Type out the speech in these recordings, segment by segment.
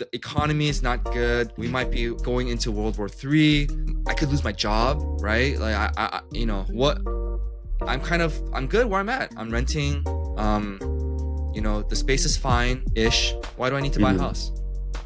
the economy is not good. We might be going into World War III. I could lose my job, right? Like you know what? I'm good where I'm at. I'm renting. You know, the space is fine-ish. Why do I need to buy a Mhm. house?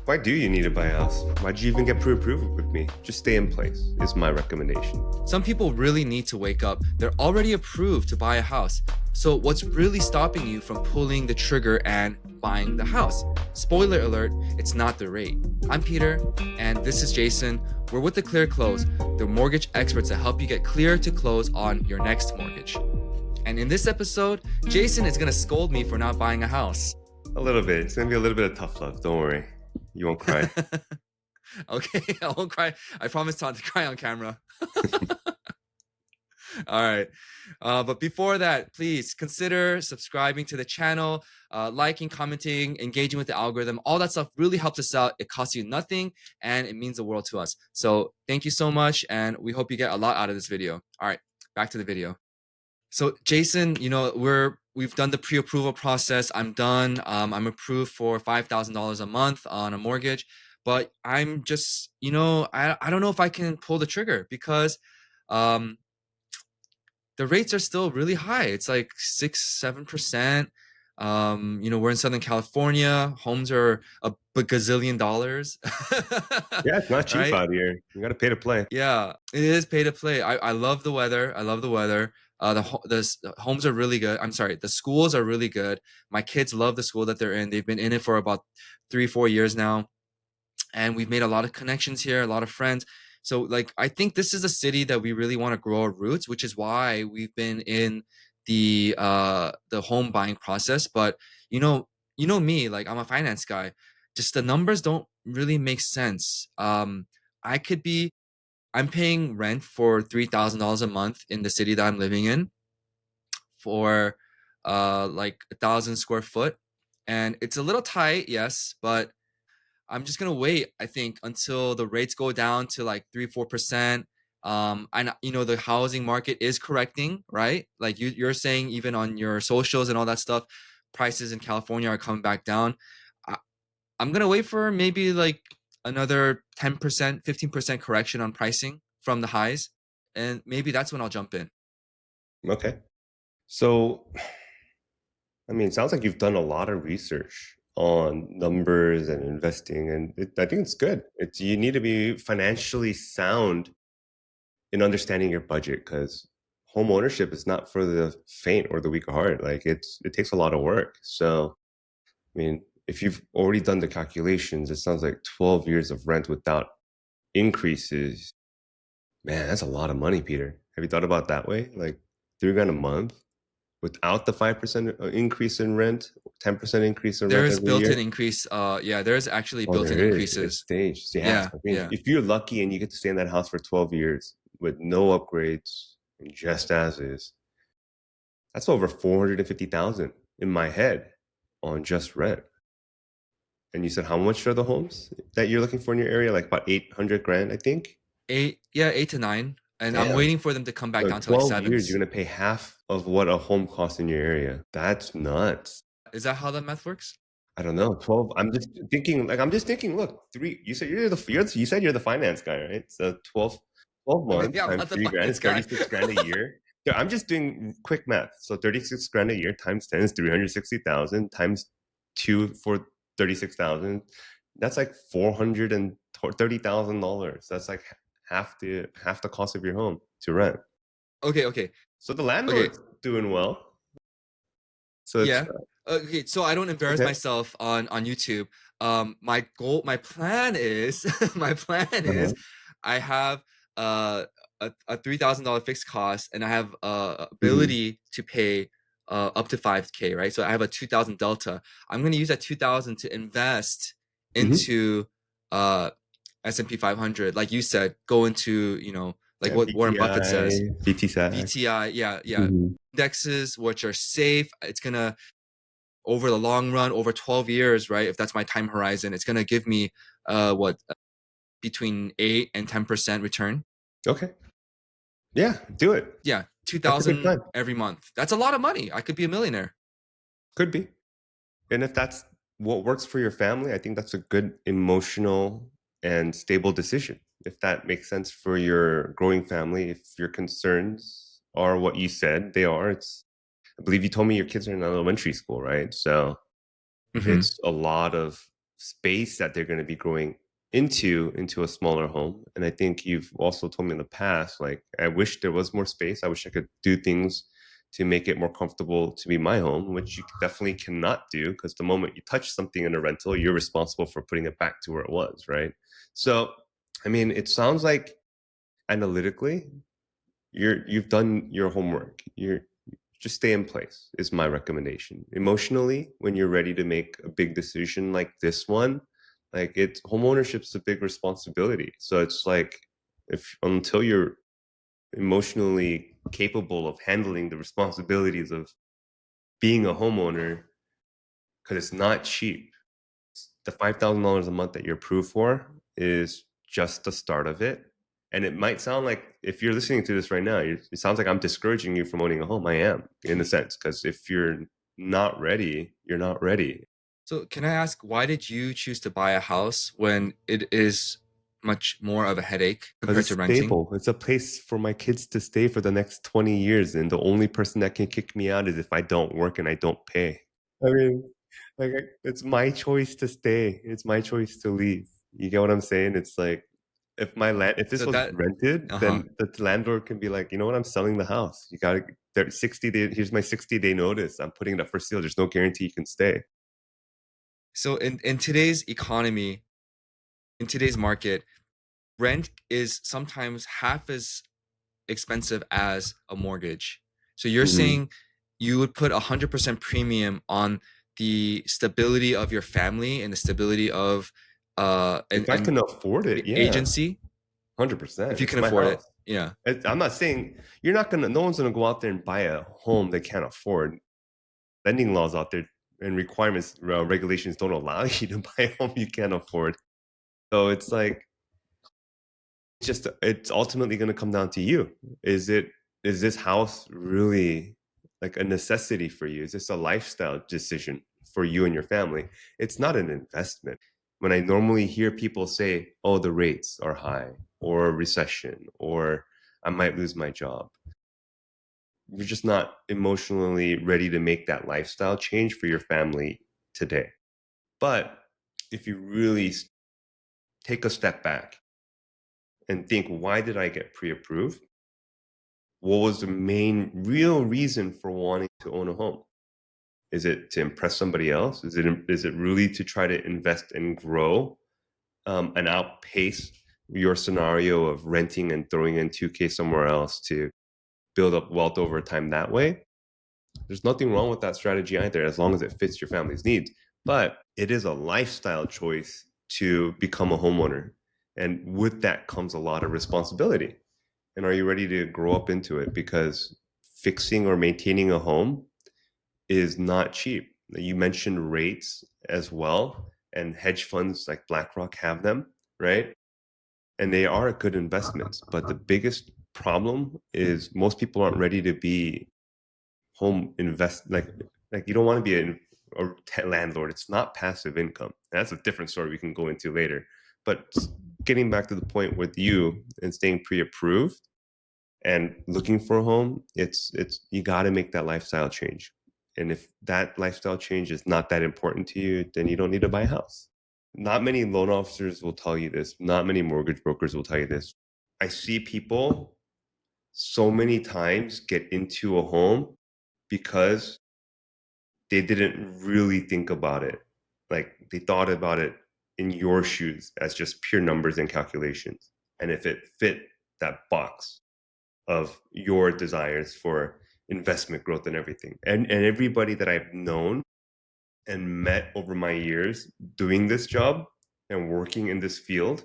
Why do you need to buy a house? Why'd you even get pre-approved with me? Just stay in place is my recommendation. Some people really need to wake up. They're already approved to buy a house. So what's really stopping you from pulling the trigger and buying the house? Spoiler alert, it's not the rate. I'm Peter, and this is Jason. We're with the Clear Close, the mortgage experts that help you get clear to close on your next mortgage. And in this episode, Jason is gonna scold me for not buying a house. A little bit. It's gonna be a little bit of tough love. Don't worry. You won't cry. Okay, I won't cry. I promise not to cry on camera. All right. But before that, please consider subscribing to the channel, liking, commenting, engaging with the algorithm. All that stuff really helps us out. It costs you nothing and it means the world to us. So thank you so much. And we hope you get a lot out of this video. All right, back to the video. So Jason, you know, we've done the pre-approval process. I'm done. I'm approved for $5,000 a month on a mortgage, but I'm just, you know, I don't know if I can pull the trigger because um, the rates are still really high. It's like 6-7%. You know, we're in Southern California. Homes are a gazillion dollars. Yeah, it's not cheap Right? out here. You gotta pay to play. Yeah, it is pay to play. I love the weather. I love the weather. The homes are really good. I'm sorry, the schools are really good. My kids love the school that they're in. They've been in it for about 3-4 years now, and we've made a lot of connections here, a lot of friends. So like I think this is a city that we really want to grow our roots, which is why we've been in the home buying process. But you know me, like I'm a finance guy. Just the numbers don't really make sense. I could be I'm paying rent for $3,000 a month in the city that I'm living in for like 1,000 square foot. And it's a little tight, yes, but I'm just gonna wait, I think, until the rates go down to like 3-4%. And you know, the housing market is correcting, right? Like you're saying, even on your socials and all that stuff, prices in California are coming back down. I, I'm gonna wait for maybe like another 10%, 15% correction on pricing from the highs, and maybe that's when I'll jump in. Okay. So, I mean, it sounds like you've done a lot of research on numbers and investing, and I think it's good. It's you need to be financially sound in understanding your budget because home ownership is not for the faint or the weak of heart. Like it takes a lot of work. So, I mean, if you've already done the calculations, it sounds like 12 years of rent without increases. Man, that's a lot of money, Peter. Have you thought about that way? Like 3 grand a month without the 5% increase in rent, 10% increase in There rent is every year? built-in increase. Yeah, there is actually Oh, built-in there is. It's increases. staged. Yeah. Yeah, So, I mean, yeah. if you're lucky and you get to stay in that house for 12 years with no upgrades and just as is, that's over 450,000 in my head on just rent. And you said how much are the homes that you're looking for in your area? Like about 800 grand, I think. Yeah, 8 to 9, and I'm Damn. waiting for them to come back So down to like 12 years, you're sevens. gonna pay half of what a home costs in your area. That's nuts. Is that how that math works? I don't know. 12. I'm just thinking, look, you said you said you're the finance guy, right? So 12 months Yeah, I'm times not the 3 grand is finance guy. 36 grand a year. Yeah, I'm just doing quick math. So 36 grand a year times 10 is 360,000 times two for 36,000. That's like $430,000. That's like half the cost of your home to rent. Okay, okay, So the okay. landlord's doing well. So it's Yeah. Okay, so I don't embarrass okay. myself on YouTube. My plan is, my plan Uh-huh. is, I have a $3,000 fixed cost, and I have Mhm. ability to pay up to 5K, right? So I have a 2,000 delta. I'm gonna use that 2,000 to invest Mhm. into uh S&P 500, like you said, go into, you know, like Yeah, what Warren Buffett says, BTI, BTSAC. VTI, yeah, yeah, Mhm. indexes which are safe. It's gonna, over the long run, over 12 years, right? If that's my time horizon, it's gonna give me what, between 8 and 10% return. Okay. Yeah, do it. Yeah, That's a good 2,000 plan. every month. That's a lot of money. I could be a millionaire. Could be. And if that's what works for your family, I think that's a good emotional and stable decision. If that makes sense for your growing family, if your concerns are what you said they are, it's I believe you told me your kids are in elementary school, right? So Hmm. it's a lot of space that they're going to be growing into a smaller home. And I think you've also told me in the past, like, I wish there was more space. I wish I could do things to make it more comfortable to be my home, which you definitely cannot do because the moment you touch something in a rental, you're responsible for putting it back to where it was, right? So I mean, it sounds like analytically you've done your homework. You're just stay in place is my recommendation. Emotionally, when you're ready to make a big decision like this one, like it's home ownership is a big responsibility. So it's like if until you're emotionally capable of handling the responsibilities of being a homeowner, because it's not cheap. The $5,000 a month that you're approved for is just the start of it. And it might sound like if you're listening to this right now, it sounds like I'm discouraging you from owning a home. I am in a sense, because if you're not ready, you're not ready. So can I ask, why did you choose to buy a house when it is much more of a headache Because compared it's to renting? stable. It's a place for my kids to stay for the next 20 years. And the only person that can kick me out is if I don't work and I don't pay. I mean, like it's my choice to stay. It's my choice to leave. You get what I'm saying? It's like if this So was that, rented, uh-huh. then the landlord can be like, you know what, I'm selling the house. You gotta there's 60 day, here's my 60-day notice. I'm putting it up for sale. There's no guarantee you can stay. So in today's economy, in today's market, rent is sometimes half as expensive as a mortgage. So you're Mhm. saying you would put 100% premium on the stability of your family and the stability of If I and can afford it, the yeah, agency, if 100%. you It's can my afford it. house. Yeah. I'm not saying no one's gonna go out there and buy a home they can't afford. Lending laws out there and requirements, regulations don't allow you to buy a home you can't afford. So it's like it's ultimately going to come down to you. Is this house really like a necessity for you? Is this a lifestyle decision for you and your family? It's not an investment. When I normally hear people say, "Oh, the rates are high," or recession, or I might lose my job, you're just not emotionally ready to make that lifestyle change for your family today. But if you really take a step back and think, why did I get pre approved? What was the main real reason for wanting to own a home? Is it to impress somebody else? Is it really to try to invest and grow and outpace your scenario of renting and throwing in 2K somewhere else to build up wealth over time that way? There's nothing wrong with that strategy either, as long as it fits your family's needs. But it is a lifestyle choice to become a homeowner. And with that comes a lot of responsibility. And are you ready to grow up into it? Because fixing or maintaining a home is not cheap. You mentioned rates as well, and hedge funds like BlackRock have them, right? And they are good investments. But the biggest problem is most people aren't ready to be home invest like you don't want to be a landlord. It's not passive income. That's a different story we can go into later. But getting back to the point with you and staying pre-approved and looking for a home, it's you got to make that lifestyle change. And if that lifestyle change is not that important to you, then you don't need to buy a house. Not many loan officers will tell you this. Not many mortgage brokers will tell you this. I see people so many times get into a home because they didn't really think about it. Like they thought about it in your shoes as just pure numbers and calculations. And if it fit that box of your desires for investment growth and everything. And everybody that I've known and met over my years doing this job and working in this field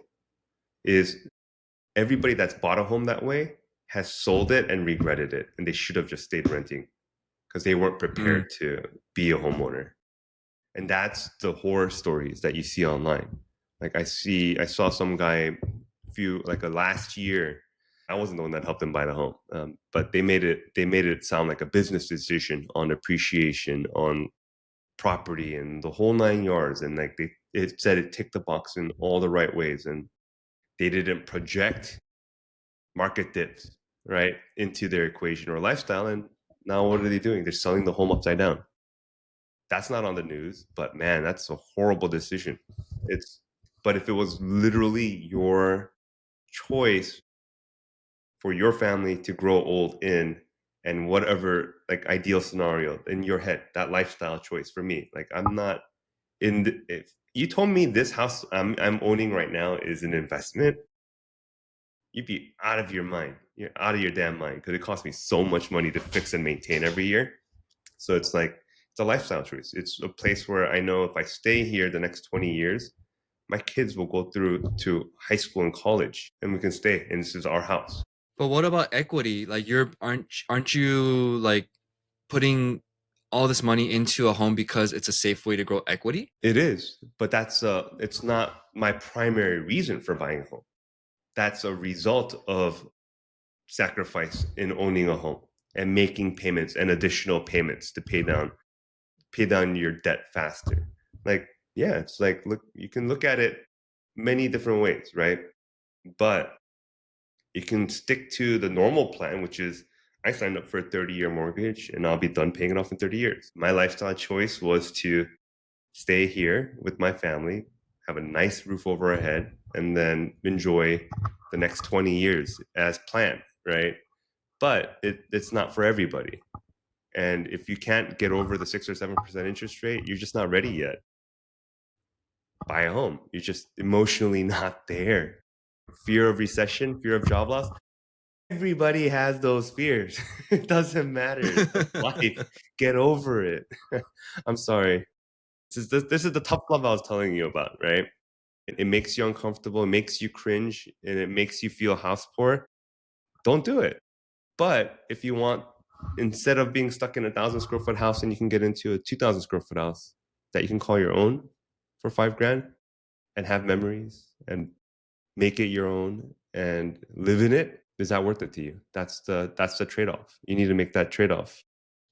is everybody that's bought a home that way has sold it and regretted it. And they should have just stayed renting because they weren't Mm. prepared to be a homeowner. And that's the horror stories that you see online. Like I saw some guy like a last year. I wasn't the one that helped them buy the home, but they made it sound like a business decision on appreciation, on property and the whole 9 yards, and like it said it ticked the box in all the right ways, and they didn't project market dips right into their equation or lifestyle. And now what are they doing? They're selling the home upside down. That's not on the news, but man, that's a horrible decision. It's but if it was literally your choice for your family to grow old in, and whatever like ideal scenario in your head, that lifestyle choice for me, like I'm not if you told me this house I'm owning right now is an investment, you'd be out of your mind. You're out of your damn mind, because it costs me so much money to fix and maintain every year. So it's like it's a lifestyle choice. It's a place where I know if I stay here the next 20 years, my kids will go through to high school and college, and we can stay. And this is our house. But what about equity? Like you're aren't you like putting all this money into a home because it's a safe way to grow equity? It is, but it's not my primary reason for buying a home. That's a result of sacrifice in owning a home and making payments and additional payments to pay down your debt faster. Like, yeah, it's like look, you can look at it many different ways, right? But you can stick to the normal plan, which is I signed up for a 30-year mortgage and I'll be done paying it off in 30 years. My lifestyle choice was to stay here with my family, have a nice roof over our head, and then enjoy the next 20 years as planned, right? But it's not for everybody. And if you can't get over the 6 or 7% interest rate, you're just not ready yet. Buy a home. You're just emotionally not there. Fear of recession, fear of job loss. Everybody has those fears. It doesn't matter. It's life. Get over it. I'm sorry. This is the tough love I was telling you about, right? It makes you uncomfortable, it makes you cringe, and it makes you feel house poor. Don't do it. But if you want, instead of being stuck in 1,000 square foot house, and you can get into a 2,000 square foot house that you can call your own for 5 grand and have memories and make it your own and live in it, is that worth it to you? That's the trade-off. You need to make that trade-off.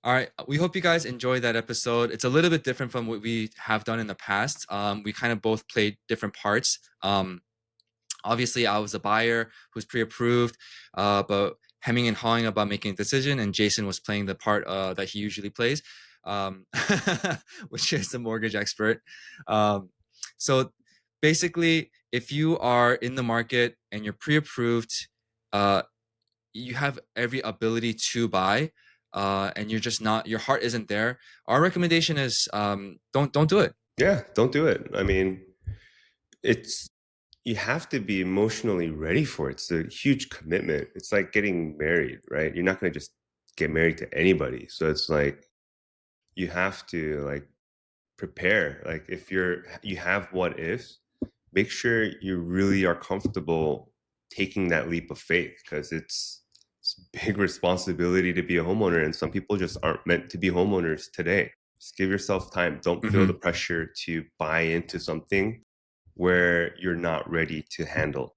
All right. We hope you guys enjoyed that episode. It's a little bit different from what we have done in the past. We kind of both played different parts. Obviously, I was a buyer who's pre-approved, but hemming and hawing about making a decision, and Jason was playing the part that he usually plays, um, which is the mortgage expert. So basically, if you are in the market and you're pre-approved, uh, you have every ability to buy, and you're just not, your heart isn't there. Our recommendation is don't do it. Yeah, don't do it. I mean, it's you have to be emotionally ready for it. It's a huge commitment. It's like getting married, right? You're not going to just get married to anybody. So it's like you have to like prepare. Like if you have what ifs, make sure you really are comfortable taking that leap of faith, because it's a big responsibility to be a homeowner, and some people just aren't meant to be homeowners today. Just give yourself time. Don't feel the Mhm. pressure to buy into something where you're not ready to handle.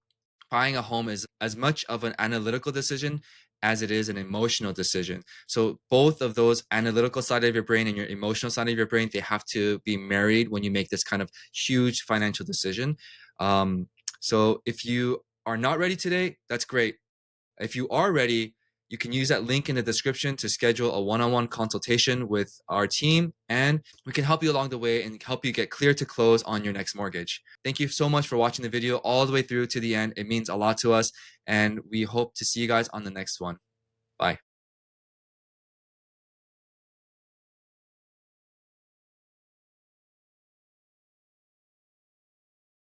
Buying a home is as much of an analytical decision as it is an emotional decision. So both of those analytical side of your brain and your emotional side of your brain, they have to be married when you make this kind of huge financial decision. Um, so if you are not ready today, that's great. If you are ready, you can use that link in the description to schedule a one-on-one consultation with our team, and we can help you along the way and help you get clear to close on your next mortgage. Thank you so much for watching the video all the way through to the end. It means a lot to us, and we hope to see you guys on the next one. Bye.